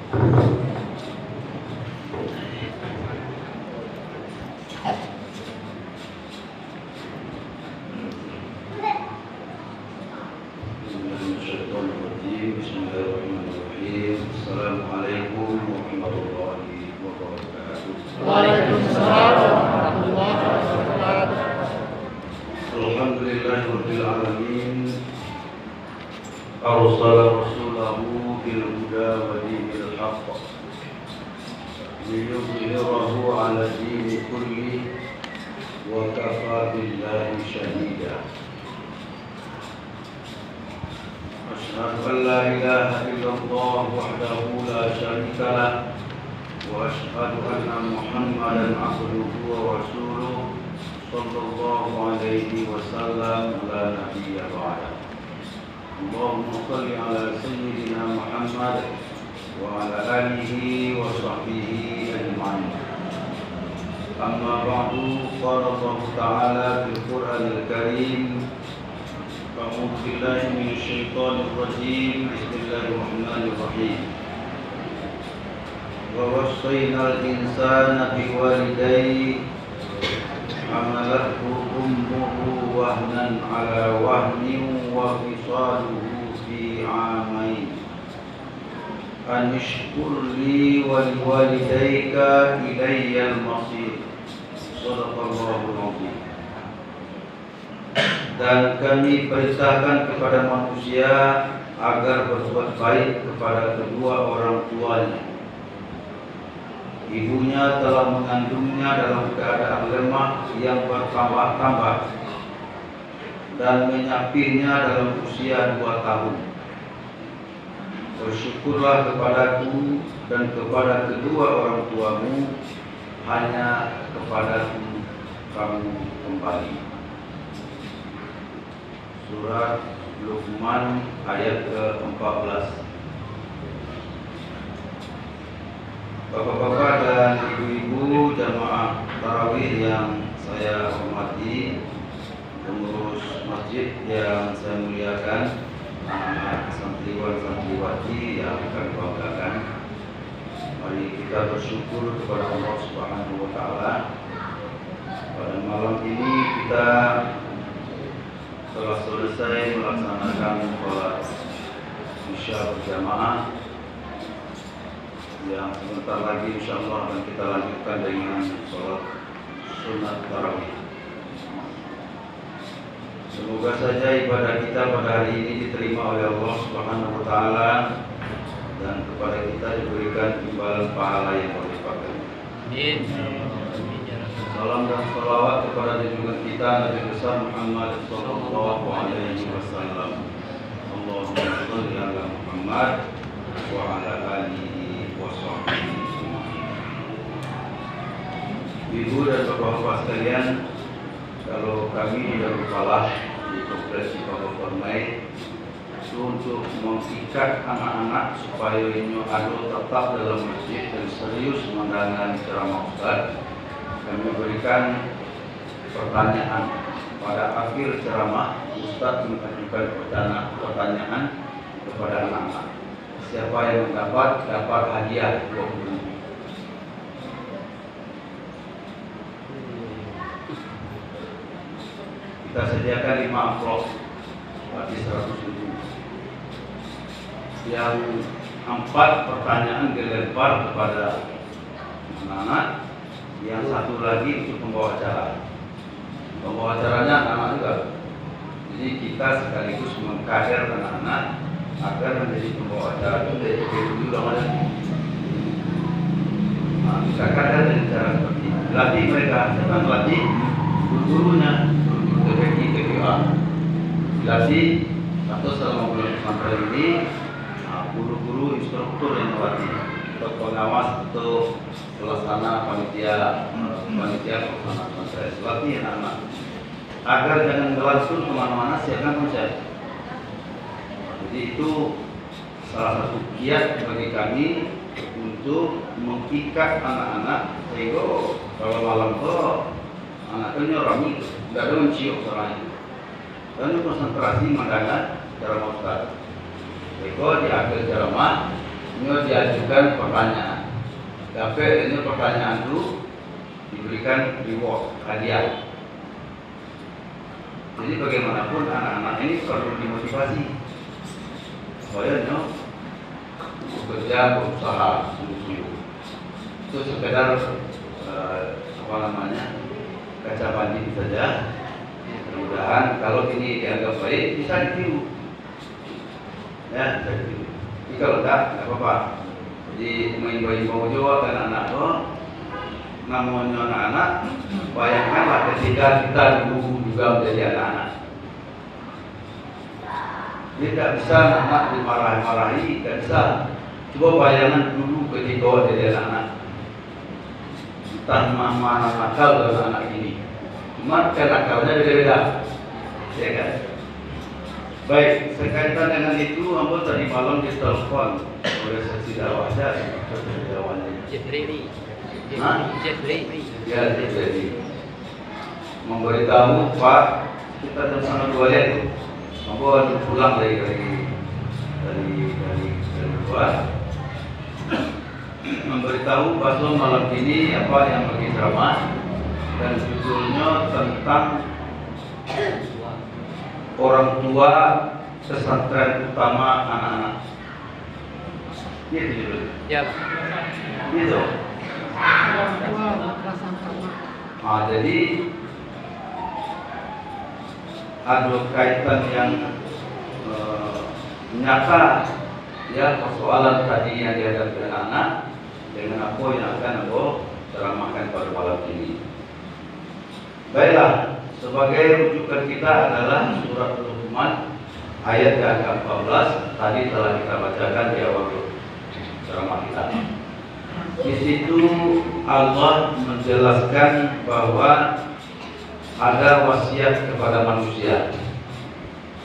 Bismillahirrahmanirrahim. Assalamualaikum warahmatullahi wabarakatuh. Waalaikumsalam warahmatullahi wabarakatuh. Alhamdulillahirabbil alamin. Arsala rasulahu bil huda wa dinil haqq liyudhhirahu 'ala dini kulli wa kafa billahi shahida. Asyhadu an la ilaha illallah wahdahu la syarika lah wa asyhadu anna Muhammadan 'abduhu wa rasuluh sallallahu alaihi wasallam la nabiyya ba'da. Allahumma shalli ala sayyidina Muhammad wa ala alihi wa sahbihi ajma'in. Amma ba'du, qala Allah ta'ala fil Qur'anil Karim. A'udzu billahi minasy syaithanir rajim. Bismillahirrahmanirrahim. Wa wassaynal insana biwalidayhi hamalathu ummuhu wahnan ala wahnin wa fisaluhu fi 'amain an ishkur li wa liwalidayka ilayyal masir. Shadaqallahul 'azim. Dan kami perintahkan kepada manusia agar berbuat baik kepada kedua orang tuanya. Ibunya telah mengandungnya dalam keadaan lemah yang bertambah-tambah dan menyapihnya dalam usia 2 tahun. Bersyukurlah kepadaku dan kepada kedua orang tuamu, hanya kepadaku kamu kembali. Surat Luqman ayat ke-14. Bapak-bapak dan ibu-ibu jamaah tarawih yang saya hormati, pengurus masjid yang saya muliakan, anak santriwan-santriwati yang akan banggakan. Mari kita bersyukur kepada Allah Subhanahu wa taala. Pada malam ini kita telah selesai melaksanakan sholat Isya berjamaah, yang sebentar lagi insyaallah akan kita lanjutkan dengan sholat sunat tarawih. Semoga saja ibadah kita pada hari ini diterima oleh Allah Subhanahu wa taala dan kepada kita diberikan imbalan pahala yang berlipat. Amin. Salam dan salawat kepada junjungan kita Nabi besar Muhammad sallallahu alaihi wasallam. Allahumma shalli ala Muhammad wa ala alihi wa sahbihi. Ibu dan bapak-bapak sekalian, kalau kami di Darul Falah di Kompleks Cipagok Permai itu untuk mengikat anak-anak supaya ini adul tetap dalam masjid dan serius mendengarkan ceramah Ustaz, kami berikan pertanyaan. Pada akhir ceramah, Ustaz mengajukan pertanyaan kepada anak-anak. Siapa yang dapat hadiah 20.000. Kita sediakan 5 amplop berarti 100.000. Yang 4 pertanyaan dilempar kepada anak-anak, yang 1 lagi untuk pembawa acara. Pembawa acaranya anak-anak juga. Jadi kita sekaligus mengkader anak-anak agar menjadi pembawa acara itu dari dulu namanya. Nah, bisa kader dengan cara seperti ini. Latih mereka, jangan latih gurunya, TPA. Dilatih atau selama bulan pesantren ini, guru-guru instruktur yang melatih, atau pengawas atau pelaksana panitia pelaksana pesantren, latih anak-anak agar jangan berlangsung kemana-mana, siapkan konsep. Jadi itu salah satu kiat bagi kami untuk mengikat anak-anak sehingga kalau malam itu anaknya rami, tidak ada mencium soalnya. Dan konsentrasi mendengar ceramah Ustaz. Sehingga di akhir ceramah Ini diajukan pertanyaan. Tapi ini pertanyaan itu diberikan reward, hadiah. Jadi bagaimanapun anak-anak ini perlu dimotivasi supaya bekerja, berusaha sungguh-sungguh. Itu sekedar kaca mandi saja. Mudah-mudahan kalau ini dianggap baik bisa ditiru. Ya, bisa ditiru. Tapi kalau enggak apa-apa. Jadi mengimbau juga kan anak namanya anak-anak, bayangkanlah ketika kita dulu juga menjadi anak-anak. Dia tidak bisa anak dimarah-marahi, tidak bisa. Coba bayangkan dulu ketika jadi anak-anak. Entah mana nakal dengan anak ini. Cuma kan nakalnya beda-beda. Ya kan? Baik, sekaitan dengan itu, hamba tadi malam ditelepon oleh saksi dakwahnya, Jibrili. Ya, jadi memberitahu Pak, kita sama dua itu, hamba pulang dari luar, memberitahu bahwa malam ini apa yang bagi ceramah dan judulnya tentang orang tua pesantren utama anak-anak. Gitu judulnya. Ya. Gitu. Nah, jadi ada kaitan yang nyata ya persoalan tadi yang dihadapi anak dengan apa yang akan aku ceramahkan pada malam ini. Baiklah, sebagai rujukan kita adalah surat Luqman ayat yang ke-14 tadi telah kita bacakan di awal ceramah kita. Di situ Allah menjelaskan bahwa ada wasiat kepada manusia.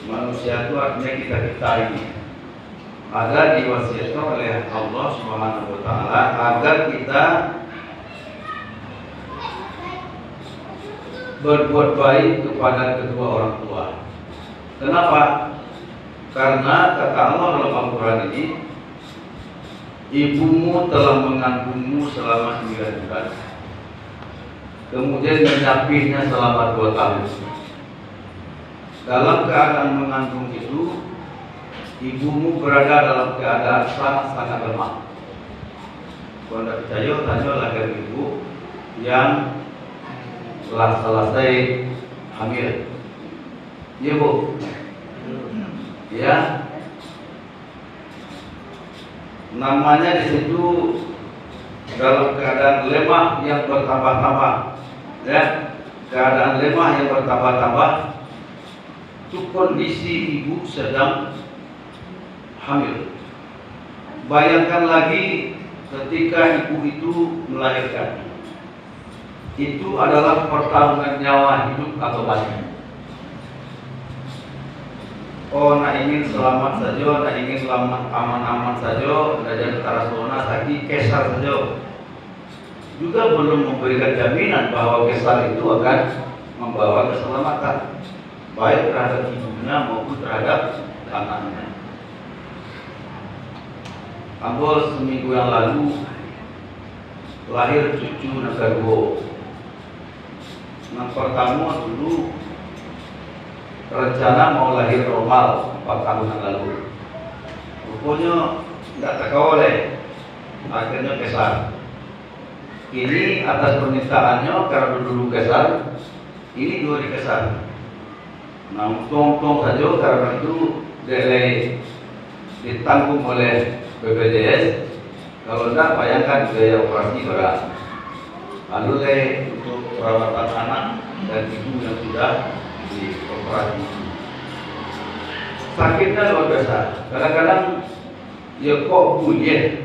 Manusia itu artinya kita ini. Ada diwasiatkan oleh Allah Subhanahu wa taala agar kita berbuat baik kepada kedua orang tua. Kenapa? Karena kata Allah dalam Al-Quran ini, ibumu telah mengandungmu selama 9 bulan, kemudian menyapihnya selama 2 tahun. Dalam keadaan mengandung itu, ibumu berada dalam keadaan sangat-sangat lemah. Kalau tidak percaya, tanyalah ke ibu yang telah selesai hamil. Iya Bu? Ya. Namanya di situ dalam keadaan lemah yang bertambah-tambah. Ya. Keadaan lemah yang bertambah-tambah. Itu kondisi ibu sedang hamil. Bayangkan lagi ketika ibu itu melahirkan. Itu adalah pertarungan nyawa hidup atau mati. Oh, nak ingin selamat saja, nak ingin selamat aman-aman saja, dan tarasona sakit kesar saja. Juga belum memberikan jaminan bahwa kesar itu akan membawa keselamatan, baik terhadap ibunya maupun terhadap anaknya. Ambil seminggu yang lalu lahir cucu Nagarwo. Yang pertama dulu rencana mau lahir normal 4 tahun yang lalu. Rupanya tidak terkawal, akhirnya kesar. Ini atas permintaannya karena dulu kesar, ini 2 dikesar. Nah, untung saja karena itu ditanggung oleh BPJS. Kalau tidak, bayangkan biaya operasi berat. Lalu untuk perawatan anak dan ibu yang sudah dioperasi. Sakitnya luar biasa. Kadang-kadang ya kok bunyi.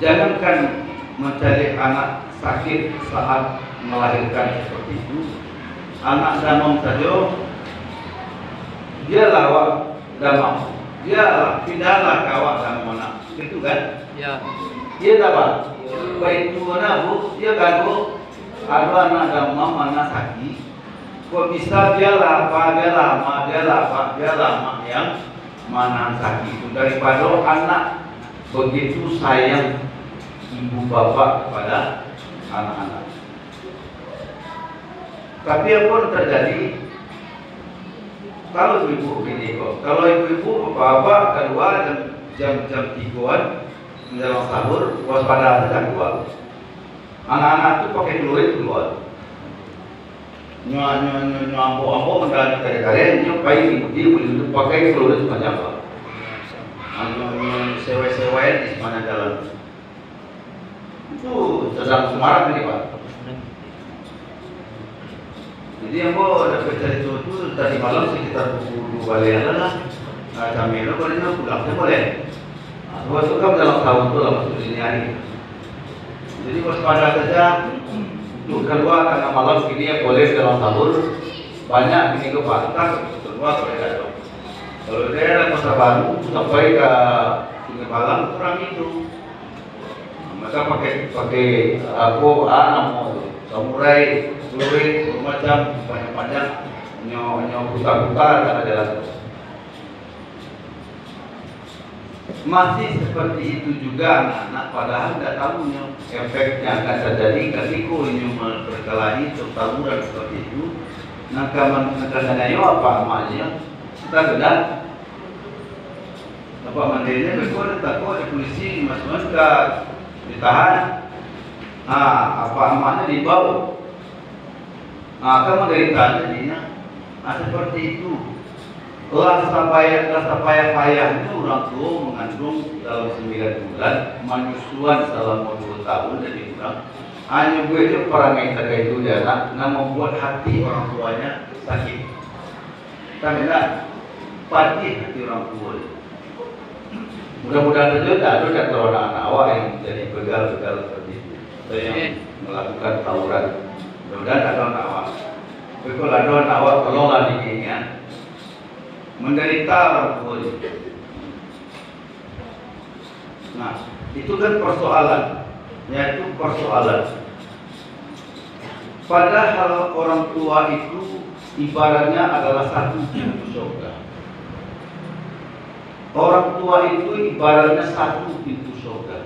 Jangankan mencari anak sakit saat melahirkan seperti itu. Anak damam saja dia lawak damam. Dia pindahlah kawak damam anak. Gitu kan? Ya. Dia dapat. Baik itu mana Bu, dia kan Bu, ada anak damam, anak sakit. Kok bisa dia lama yang mana sakit itu daripada anak begitu sayang ibu bapak kepada anak-anak. Tapi apa yang terjadi kalau ibu begini kok? Kalau ibu-ibu bapak keluar jam 3-an menjelang sahur, waspada saja keluar. Anak-anak itu pakai celurit keluar. Nyambo mendadak kare-kare, nyobain dia boleh pakai celurit sepanjang apa? Sewa-sewain di sepanjang jalan. Itu sedang semarak ini Pak. Jadi ambo dapat cerita itu tadi malam sekitar pukul 2 balik lah. Kami itu kalau pulang boleh. Waktu kan dalam tahun itu lah masuk ini hari. Jadi waspada saja. Untuk keluar karena malam gini ya boleh dalam sahur banyak ini ke pantai keluar boleh ada. Kalau daerah Kota Baru sampai ke Sungai Balang kurang itu. Maka pakai samurai, celurit, macam panjang-panjang, putar-putar karena jalan. Masih seperti itu juga anak-anak, padahal tidak tahunya efeknya akan terjadi ketika ini berkelahi tertaburan seperti itu. Nakanya apa amalnya? Kita gedang. Bapak mandinya berkuat takut polisi dimasukkan ke ditahan. Apa amalnya dibawa. Kamu dari jadinya. Seperti itu. Rasa payah itu orang tua mengandung dalam 9 bulan, menyusuan selama 2 tahun lebih kurang. Hanya itu parameter itu dia membuat hati orang tuanya sakit. Karena pasti hati orang tua. Mudah-mudahan saja tidak ada anak-anak awak yang jadi begal-begal seperti itu. Saya yang melakukan tawuran. Mudah-mudahan ada anak awak. Tapi kalau ada anak awak, tolonglah diingat. Menderita orang tua. Nah, itu kan persoalan, yaitu persoalan. Padahal orang tua itu ibaratnya adalah satu pintu surga. Orang tua itu ibaratnya satu pintu surga.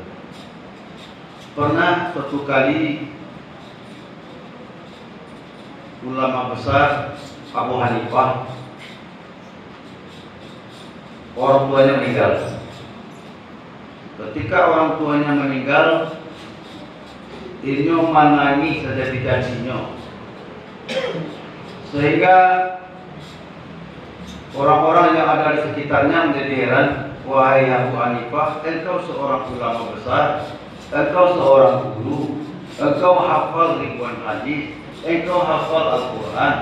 Pernah suatu kali ulama besar Abu Hanifah, orang tuanya meninggal. Ketika orang tuanya meninggal, inyo menangis saja tidak inyo. Sehingga orang-orang yang ada di sekitarnya menjadi heran. Wahai Abu Hanifah, engkau seorang ulama besar, engkau seorang guru, engkau hafal ribuan hadis, engkau hafal Al-Quran.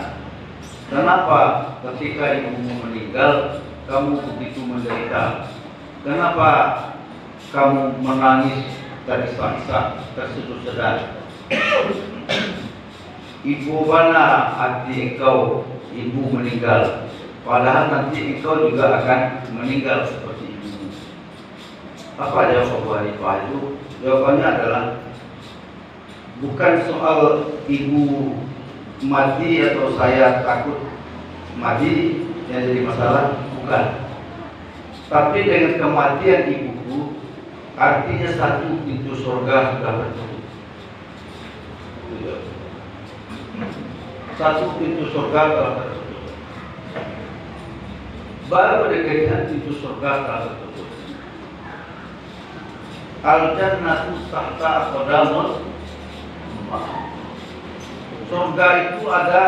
Kenapa ketika ibumu meninggal kamu begitu menderita? Kenapa kamu menangis terisak-isak, terseduh-sedah? Ibu mana hati engkau, ibu meninggal, padahal nanti engkau juga akan meninggal seperti ibu. Apa jawab Abu Hanifah itu? Jawabannya adalah bukan soal ibu mati atau saya takut mati yang jadi masalah, bukan. Tapi dengan kematian ibuku, artinya satu pintu surga sudah tertutup. Satu pintu surga telah tertutup. Baru dengan pintu surga telah tertutup. Al-jannatu tahta aqdamul ummah. Surga itu ada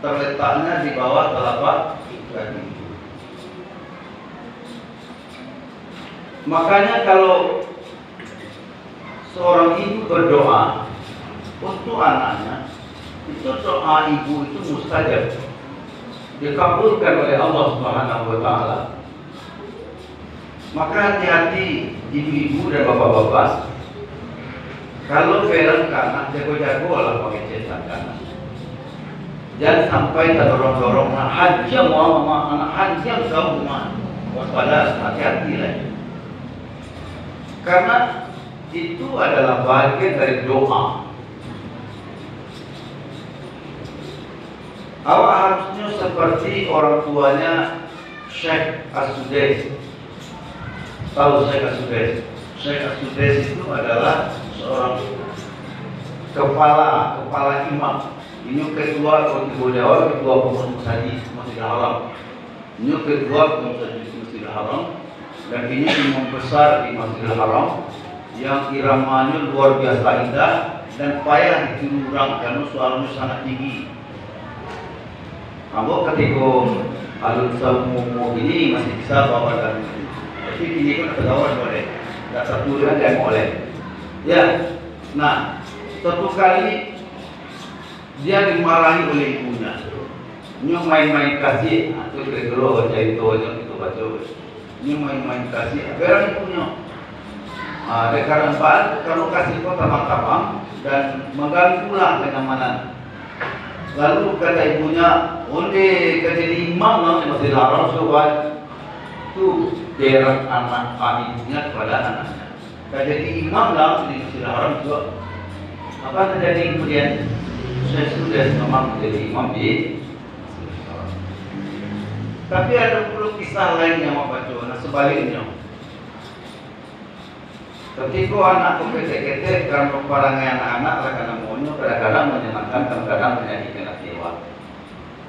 terletaknya di bawah telapak kaki. Makanya kalau seorang ibu berdoa untuk anaknya, itu doa ibu itu mustajab, dikabulkan oleh Allah Subhanahu wa taala. Maka hati-hati ibu-ibu dan bapak-bapak, kalau film kanan jago-jago lah pakai cetak kanan. Jangan sampai terdorong-dorong hajam anak hajam kau rumah. Waspada, hati-hati lah. Karena itu adalah bagian dari doa. Awak harusnya seperti orang tuanya Syekh As-Sudais. tahu Syekh As-Sudais. Syekh As-Sudais itu adalah seorang kepala imam. Ini ketua Ibu Dewan, ketua pengurus haji Masjidil Haram. Ini ketua pengurus Masjidil Haram, dan ini imam besar di Masjidil Haram yang iramanya luar biasa indah dan payah ditiru orang karena suaranya sangat tinggi. Kamu ketika alun samu ini masih bisa bawa dan tapi ini pun ketahuan boleh. Tak satu dia yang boleh. Ya, nah satu kali dia dimarahi oleh ibunya. Nyo main-main kasih atau kira-kira jadi itu baca. Nyo main-main kasih, berang ibunya. Karena kalau kasih kau tabang-tabang dan mengganggu pula kenyamanan. Lalu kata ibunya, onde kejadi imam lah Masjidil Haram sobat tu derang anak ibunya kepada anaknya. Kejadi imam lah di Masjidil Haram juga. Apa terjadi kemudian? Saya sudah memang menjadi imam di Masjidil Haram. Tapi ada pula kisah lain yang mau baca. Nah sebaliknya. Ketika anak kete-kete karena perangai anak-anak karena maunya kadang-kadang menyenangkan, kadang-kadang menyakitkan hati awak.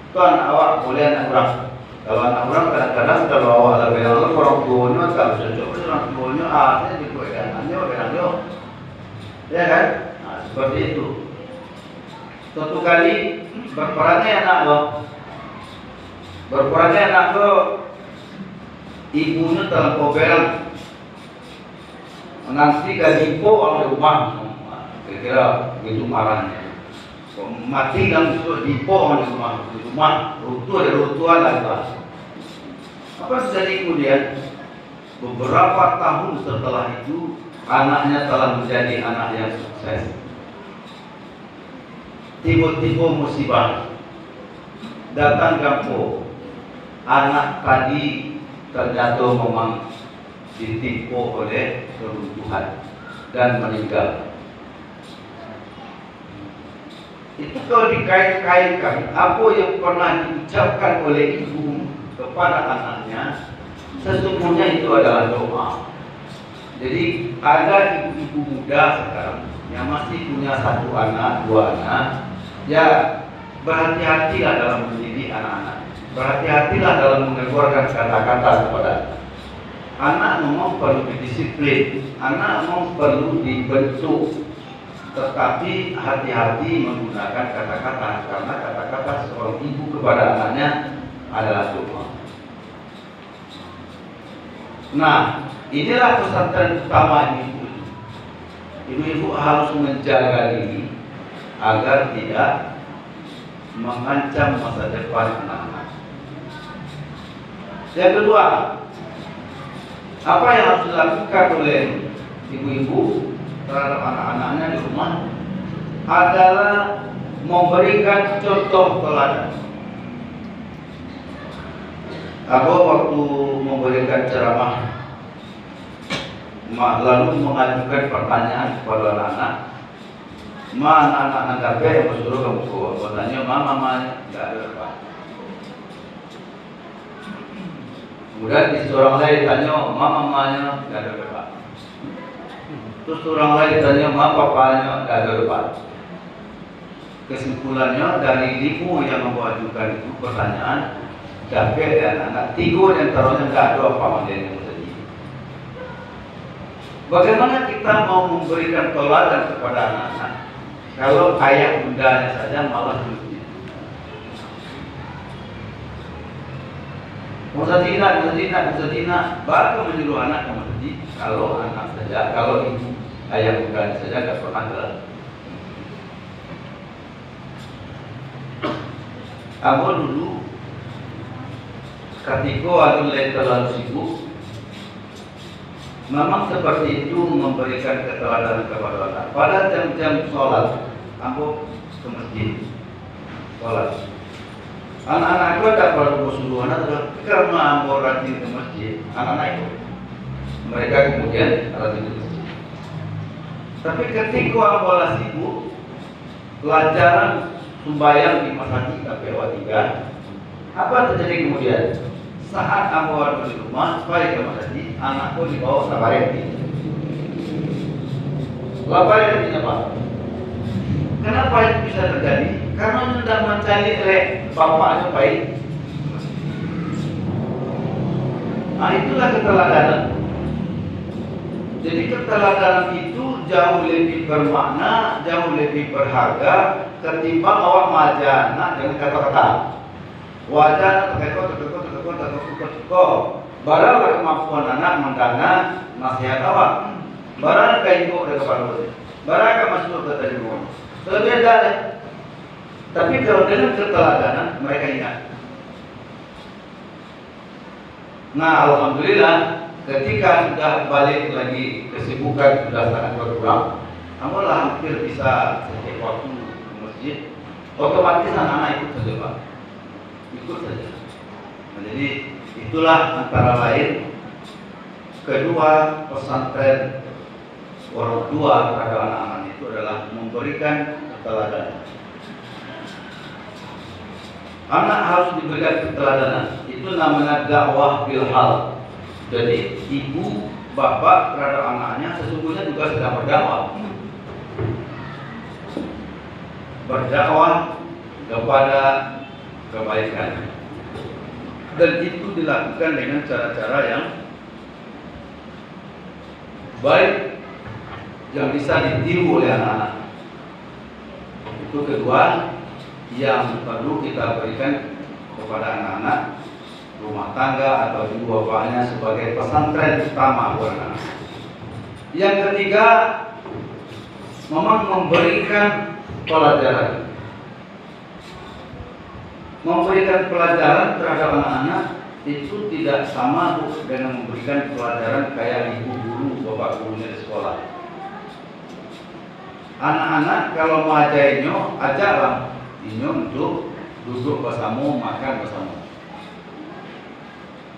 Itu anak awak boleh anak orang. Kalau anak orang kadang-kadang kalau awak lebih lalu orang tuanya tak bisa coba orang tuanya saya dikuatkan anaknya, ya kan? Nah, seperti itu. Suatu kali berperangai anak lo, ibunya terlampau berang. Nanti gajipo oleh rumah, kira-kira begitu marahnya. Mati dan dipo oleh rumah, rutua lagi. Apa terjadi kemudian? Beberapa tahun setelah itu, anaknya telah menjadi anak yang sukses. Tiba-tiba musibah datang kampung, anak tadi terjatuh memang ditimpa oleh keruntuhan dan meninggal. Itu kalau dikait-kaitkan apa yang pernah diucapkan oleh ibu kepada anaknya, sesungguhnya itu adalah doa. Jadi ada ibu-ibu muda sekarang yang masih punya satu anak, dua anak, ya berhati-hatilah dalam mendidik anak-anak. Berhati-hatilah dalam mengeluarkan kata-kata kepada anak memang perlu didisiplin, anak memang perlu dibentuk, tetapi hati-hati menggunakan kata-kata karena kata-kata seorang ibu kepada anaknya adalah doa. Nah, inilah pesantren utama ibu. Ibu-ibu harus menjaga diri agar tidak mengancam masa depan anak-anak. Yang kedua, apa yang harus dilakukan oleh ibu-ibu terhadap anak-anaknya di rumah adalah memberikan contoh teladan. Aku waktu memberikan ceramah lalu mengajukan pertanyaan kepada anak-anak, anak-anak nanti yang bersuruh kamu bertanya, mama tidak ada apa. Kemudian di seorang lain tanya, mamanya tidak ada depan. Terus orang lain tanya, papanya tidak ada depan. Kesimpulannya dari 5 yang mengajukan itu pertanyaan, Dapat dan anak 3 yang taruhnya tidak ada apa yang terjadi. Bagaimana kita mau memberikan teladan kepada anak-anak kalau ayah bundanya saja malah lucu? Musadina, baru menyuruh anak ke masjid. Kalau anak saja, kalau ibu ayah bukan saja tidak pernah gelar. Kamu dulu ketika aku terlalu sibuk, memang seperti itu memberikan keteladanan kepada anak. Pada jam-jam sholat, aku ke masjid sholat. Anak-anak itu tak perlu bersuruh anak karena mau rajin ke masjid, anak-anak itu mereka kemudian rajin ke masjid. Tapi ketika bola sibuk, pelajaran sembahyang di masjid KPO 3, apa terjadi kemudian? saat ambo ada di rumah supaya kamu tadi anakku dibawa sabareti. Labareti apa? Kenapa itu bisa terjadi? Karena sudah mencari bapaknya baik. Nah itulah keteladanan. Jadi keteladanan itu jauh lebih bermakna, jauh lebih berharga ketimbang awak majana dengan kata-kata. Wajana teko. Baranglah kemampuan anak mendana nasihat awak. Barang kain kok dari kepala. Barang masuk ke tadi rumah. Berbeda deh. Tapi kalau dengan keteladanan mereka ingat. Nah, alhamdulillah ketika sudah balik lagi kesibukan sudah sangat berkurang, alhamdulillah hampir bisa setiap waktu ke masjid. Otomatis anak-anak ikut saja Pak, ikut saja. Nah, jadi itulah antara lain kedua pesantren orang tua terhadap anak-anak itu adalah memberikan keteladanan. Anak harus diberikan keteladanan. Itu namanya dakwah bilhal. Jadi ibu, bapak terhadap anaknya sesungguhnya juga sedang berdakwah. Berdakwah kepada kebaikan. Dan itu dilakukan dengan cara-cara yang baik, yang bisa ditiru oleh anak-anak. Itu kedua yang perlu kita berikan kepada anak-anak rumah tangga atau ibu bapaknya sebagai pesantren utama buat anak. Yang ketiga, memang memberikan pelajaran. Memberikan pelajaran terhadap anak-anak itu tidak sama dengan memberikan pelajaran kayak ibu guru, bapak gurunya di sekolah. Anak-anak kalau mau ajainyo, ajaklah inyo untuk duduk bersama, makan bersama.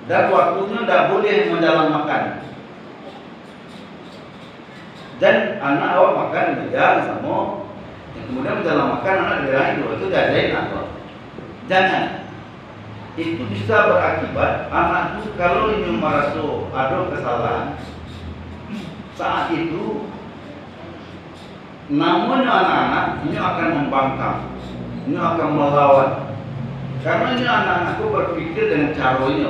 Dan waktunya tidak boleh mendalam makan. Dan anak awak makan meja sama, kemudian mendalam makan anak bilang itu diajain apa? Jangan. Itu bisa berakibat anak itu kalau ini merasa ada kesalahan, saat itu namanya anak-anak ini akan membangkang, ini akan melawan. Karena ini anak-anak itu berpikir dengan cara ini,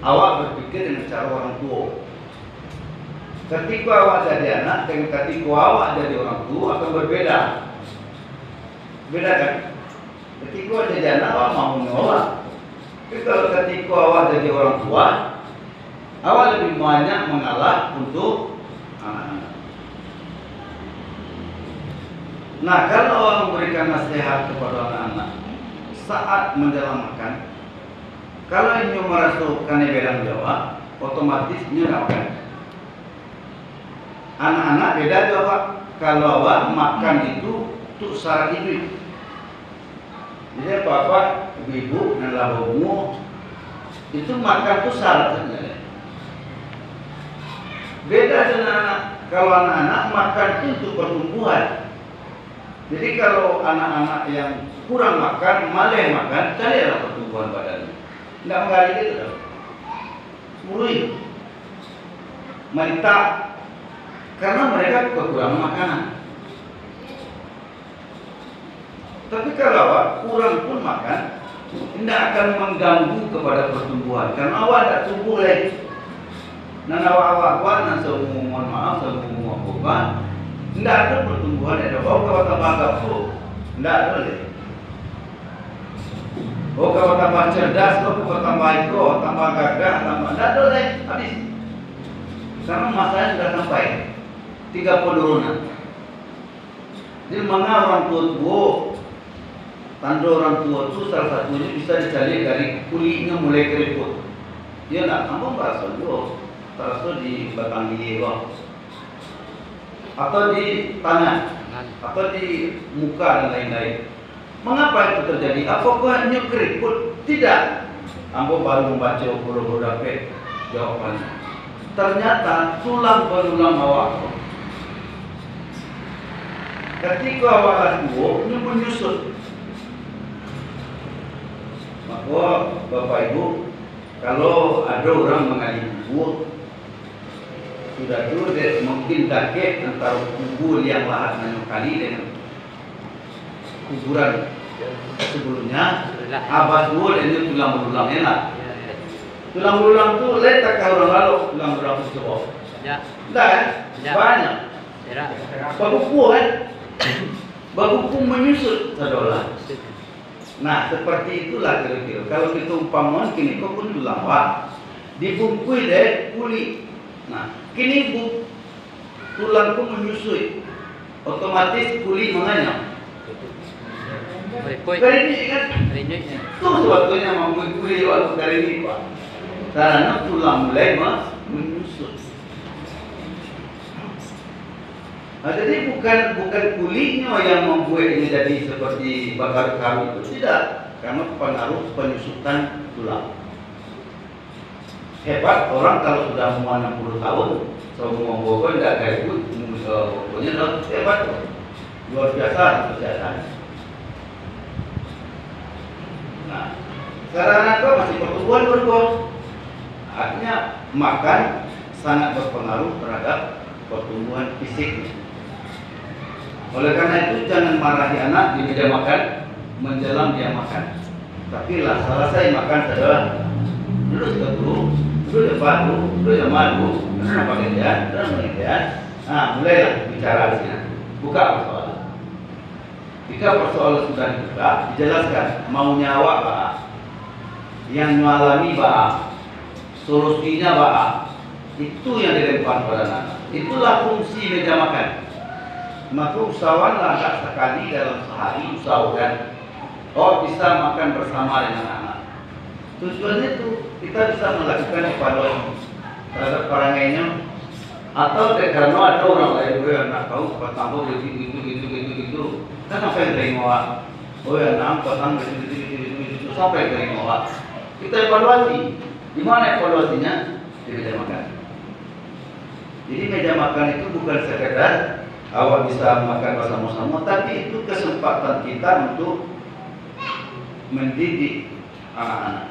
awak berpikir dengan cara orang tua. Ketika awak jadi anak dengan ketika awak jadi orang tua akan berbeda. Beda kan? Ketika awak jadi anak awak mau menolak. Tapi kalau ketika awak jadi orang tua, awak lebih banyak mengalah untuk anak-anak. Nah, kalau awak memberikan nasihat kepada anak-anak saat mendalam makan, kalau ini merasukkan bedang Jawa, otomatis ini akan. Anak-anak beda Jawa. Kalau awak makan itu untuk syarat hidup. Jadi bapak, ibu, dan labumu itu makan itu syaratnya. Beda dengan anak. Kalau anak-anak makan itu untuk pertumbuhan. Jadi kalau anak-anak yang kurang makan, malah makan, carilah pertumbuhan badannya. Tidak mengali gitu. Murui, mentak, karena mereka kekurangan makanan. Tapi kalau awak kurang pun makan, tidak akan mengganggu kepada pertumbuhan. Karena awak tidak tumbuh lagi. Dan awak dan mohon maaf, semua bukan. Tidak ada pertumbuhan. Ada kalau tambah gapuk, tidak ada lagi. Kalau tambah cerdas, kalau tambah itu, tambah gagah, tambah tidak ada lagi. Habis. Karena masanya sudah sampai 3 penurunan. Jadi mana orang tua tanda orang tua itu salah satunya bisa dicari dari kulitnya mulai keriput. Dia nak kamu merasa dulu, terasa di batang gigi atau di tangan, atau di muka dan lain-lain. Mengapa itu terjadi? Apakah hanya keriput? Tidak. Ambo baru membaca huruf-huruf dapat jawabannya. Ternyata tulang belulang awak. Ketika awak tua, ini menyusut. Maka Bapak Ibu Kalau ada orang mengali kubur, sudah dulu dia mungkin kaget antara kubur yang lahat kali dengan kuburan sebelumnya. Abad dulu ini tulang berulang enak. Tulang berulang tu letak ke orang lalu tulang berulang itu coba. Ya. Tidak kan? Ya. Banyak. Era. Baguku kan? Baguku menyusut saudara. Nah seperti itulah kira-kira. Kalau kita umpamakan kini kau pun tulang wah dibungkui deh kulit. Nah kini tulangku menyusui, otomatis kulit menganyam. Kali ini kan? Itu sebetulnya mengkuli waktu kali ini pak. Karena tulang mulai menyusut. Nah, jadi bukan kulitnya yang membuat ini jadi seperti bakar kayu itu tidak, karena pengaruh penyusutan tulang. Hebat orang kalau sudah umur 60 tahun, semua bokor tidak kayak itu, pokoknya hebat, luar biasa kesehatan. Nah, sekarang anak masih pertumbuhan berbuah, artinya makan sangat berpengaruh terhadap pertumbuhan fisiknya. Oleh karena itu jangan marahi anak di meja makan menjelang dia makan. Tapi lah selesai makan adalah dulu dulu depan dulu yang malu, apa kemudian mulailah bicara di sini. Buka persoalan. Jika persoalan sudah dibuka, dijelaskan maunya awak pak, yang mengalami pak, solusinya pak, itu yang dilempar pada anak. Itulah fungsi meja makan. Maka usahawanlah sekali dalam sehari usahakan bisa makan bersama dengan anak. Tujuannya itu kita bisa melakukan evaluasi terhadap orang lainnya, atau karena ada orang lain yang nak tahu patambah gitu kan apa yang terima anak patang gitu sampai terima kita evaluasi. Di mana evaluasinya? Di meja makan. Jadi meja makan itu bukan sekedar awak bisa makan bersama-sama, tapi itu kesempatan kita untuk mendidik anak-anak.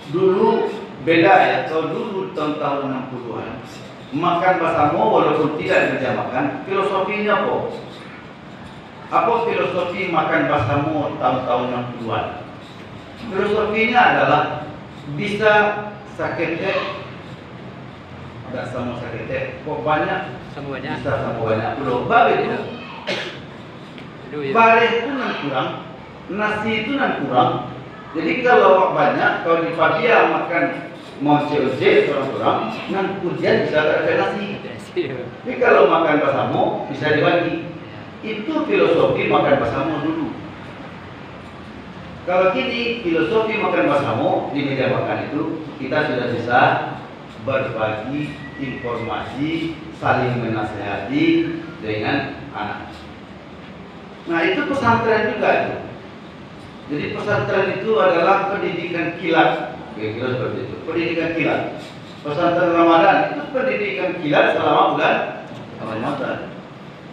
Dulu beda ya, kalau dulu tahun-tahun 60-an makan bersama walaupun tidak di meja makan, filosofinya apa? Apa filosofi makan bersama tahun-tahun 60-an? Filosofinya adalah bisa sakitnya tidak sama sakitnya, kok banyak semuanya bisa sama banyak belum babe itu bareh itu nan kurang, nasi itu nan kurang. Jadi kalau banyak, kalau di Fabia makan mau COC kurang nan kujian bisa ada nasi. Tapi kalau makan bersama bisa dibagi. Itu filosofi makan bersama dulu. Kalau kini filosofi makan bersama di meja makan itu kita sudah bisa berbagi informasi, saling menasihati dengan anak. Nah itu pesantren juga itu. Jadi pesantren itu adalah pendidikan kilat, kira-kira seperti itu. Pendidikan kilat. Pesantren Ramadan itu pendidikan kilat selama bulan Ramadan.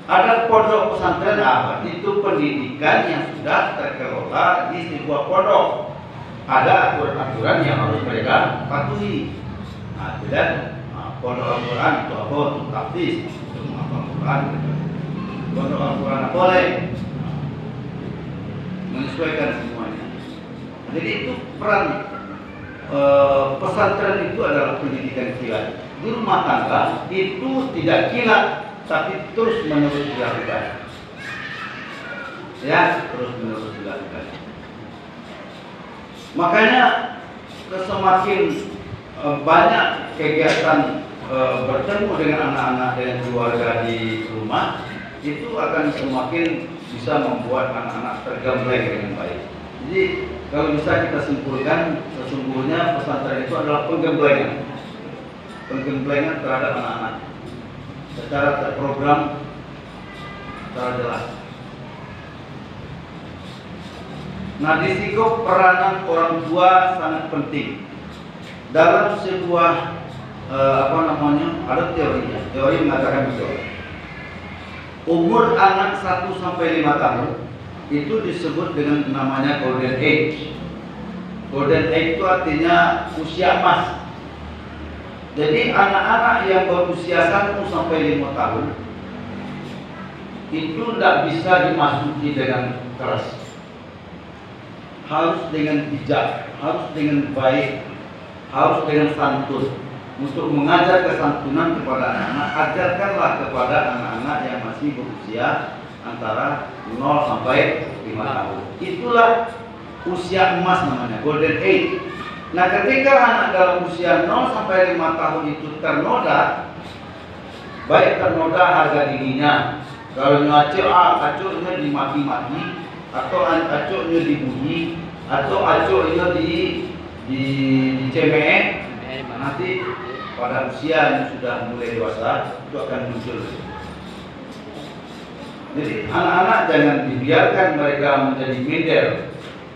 Ada pondok pesantren apa? Itu pendidikan yang sudah terkelola di sebuah pondok. Ada aturan-aturan yang harus mereka patuhi. Nah, dan pondok Al-Quran itu apa? Untuk tahfiz, untuk menghafal Al-Quran. Pondok Al-Quran boleh menyesuaikan semuanya. Jadi itu peran pesantren itu adalah pendidikan kilat. Di rumah tangga itu tidak kilat, tapi terus menerus dilakukan. Ya, terus menerus dilakukan. Makanya semakin banyak kegiatan bertemu dengan anak-anak dan keluarga di rumah, itu akan semakin bisa membuat anak-anak tergembleng dengan baik. Jadi kalau bisa kita simpulkan, sesungguhnya pesantren itu adalah penggemblengan terhadap anak-anak secara terprogram, secara jelas. Nah, di situ peranan orang tua sangat penting dalam sebuah ada teorinya. Teori mengatakan begitu. Umur anak 1 sampai 5 tahun itu disebut dengan namanya golden age. Golden age itu artinya usia emas. Jadi anak-anak yang berusia 1 sampai 5 tahun itu tidak bisa dimasuki dengan keras. Harus dengan bijak, harus dengan baik, harus dengan santun. Untuk mengajar kesantunan kepada anak-anak, ajarkanlah kepada anak-anak yang masih berusia antara 0 sampai 5 tahun. Itulah usia emas namanya, golden age. Nah, ketika anak dalam usia 0 sampai 5 tahun itu ternoda, baik ternoda harga dirinya, kalau acuhnya dimaki-maki, atau acuhnya dipuji, atau acuhnya dicemeh, nanti pada usia yang sudah mulai dewasa itu akan muncul. Jadi anak-anak jangan dibiarkan mereka menjadi minder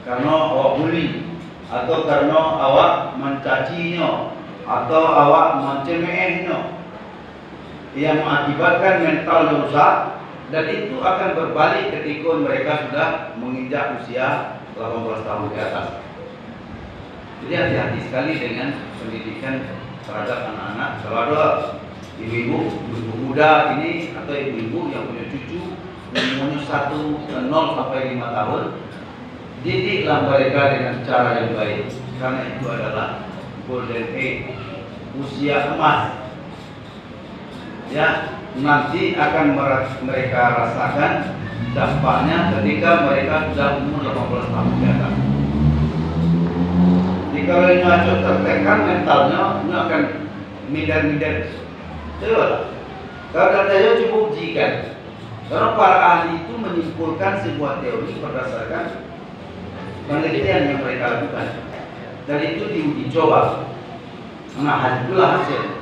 karena awak bully, atau karena awak mencacinya, atau awak mencemehnya, yang mengakibatkan mentalnya rusak, dan itu akan berbalik ketika mereka sudah menginjak usia 18 tahun ke atas. Jadi hati-hati sekali dengan pendidikan terhadap anak-anak. Kalau ada ibu-ibu muda ini atau ibu-ibu yang punya cucu umurnya 0 sampai 5 tahun, didiklah mereka dengan cara yang baik, karena itu adalah golden age, usia emas. Ya, nanti akan mereka rasakan dampaknya ketika mereka sudah umur 18 tahun ke atas. Jadi kalau ini tertekan mentalnya, ini akan minder-minder. Coba, kalau katanya cukup ujikan. Karena para ahli itu menyimpulkan sebuah teori berdasarkan penelitian yang mereka lakukan, dan itu diuji coba. Nah, itulah hasil.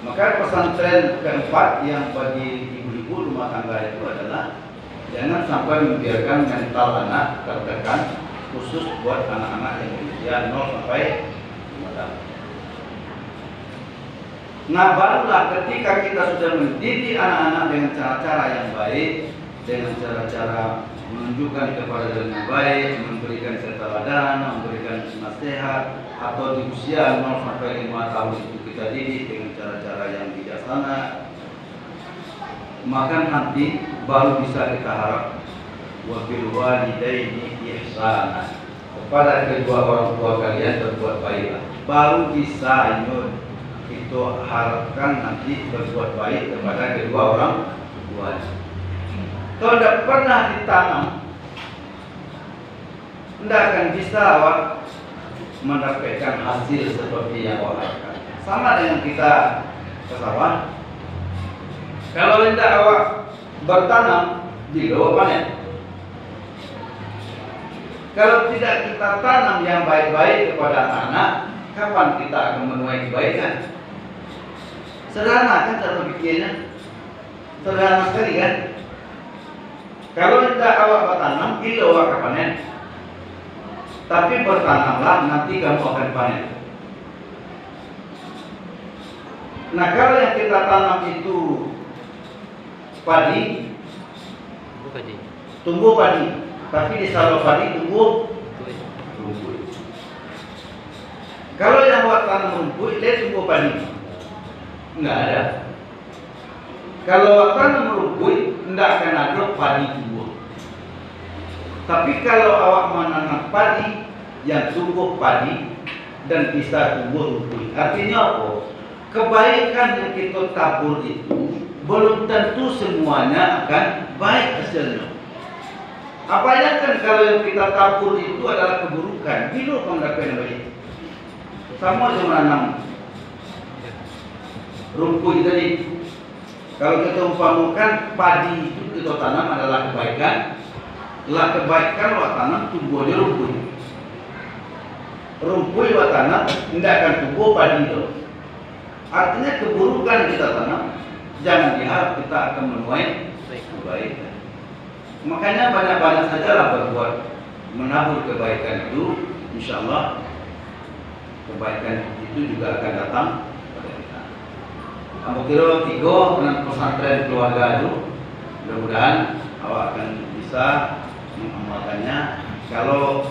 Maka pesantren keempat yang bagi ibu-ibu rumah tangga itu adalah jangan sampai membiarkan mental anak tertekan, khusus buat anak-anak yang berusia 0 sampai 5 tahun. Nah, barulah ketika kita sudah mendidik anak-anak dengan cara-cara yang baik, dengan cara-cara menunjukkan kepada dengan baik, memberikan keteladanan, memberikan nasihat, atau di usia 0 sampai 5 tahun itu kita didik dengan cara-cara yang bijaksana, maka nanti baru bisa kita harap wa bil walidaini ihsana, kepada kedua orang tua kalian berbuat baiklah. Baru bisa itu harapkan nanti berbuat baik kepada kedua orang tua. Kalau tidak pernah ditanam, tidak akan bisa awak mendapatkan hasil seperti yang awak harapkan. Sama dengan kita ke sawah, kalau tidak awak bertanam, bila awak panen. Kalau tidak kita tanam yang baik-baik kepada anak-anak, kapan kita akan menuai kebaikan? Sederhana kan cara berpikirnya, sederhana sekali kan? Kalau tidak awak bertanam, bila awak akan panen. Tapi bertanamlah, nanti kamu akan panen. Nah, kalau yang kita tanam itu padi, tumbuh padi. Tapi di sawah padi tumbuh rumput. Kalau yang awak tanam rumput, dia tumbuh padi. Enggak ada. Kalau awak tanam rumput, tidak akan ada padi tumbuh. Tapi kalau awak menanam padi, yang tumbuh padi dan bisa tumbuh rumput. Artinya apa? Kebaikan yang kita tabur itu belum tentu semuanya akan baik hasilnya. Apalagi kan kalau yang kita tabur itu adalah keburukan, bila kamu dapat yang baik. Sama dengan menanam rumput tadi. Kalau kita umpamakan padi itu kita tanam adalah kebaikan, lah kebaikan awak tanam tumbuhnya rumput. Rumput awak tanam tidak akan tumbuh padi itu. Artinya keburukan kita tanam, jangan diharap kita akan menuai kebaikan. Makanya banyak-banyak sajalah berbuat menabur kebaikan itu, insya Allah kebaikan itu juga akan datang pada kita. Kamu kira 3 dengan pesantren keluarga itu, mudah-mudahan awak akan bisa mengamalkannya. Kalau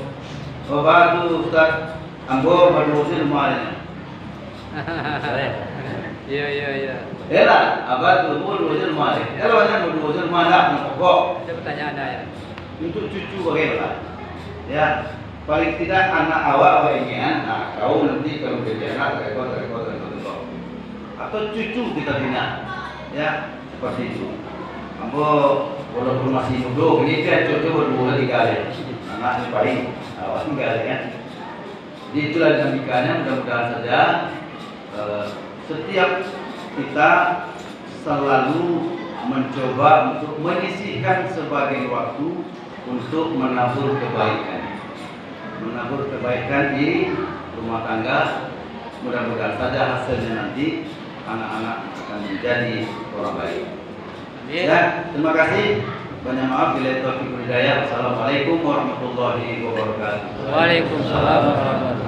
Bapak tu Ustaz Ambo berurusan rumahnya. Iya. Ela, abad tu berurusan rumahnya. Ela banyak berurusan rumah nak pokok. Ada pertanyaan ada ya? Untuk cucu bagaimana? Ya, paling tidak anak awak ingin, nah kau nanti kalau jadi anak rekod. Atau cucu kita bina, ya seperti itu. Ambo walaupun masih muda, ini kan cucu berdua tiga kali, anak yang paling awak tinggal ya. Jadi itulah dinamikanya. Mudah-mudahan saja setiap kita selalu mencoba untuk menyisihkan sebagian waktu untuk menabur kebaikan di rumah tangga. Mudah-mudahan saja hasilnya nanti anak-anak akan menjadi orang baik. Ya, terima kasih. Banyak maaf bila taufiq wal hidayah. Assalamualaikum warahmatullahi wabarakatuh. Waalaikumsalam warahmatullahi wabarakatuh.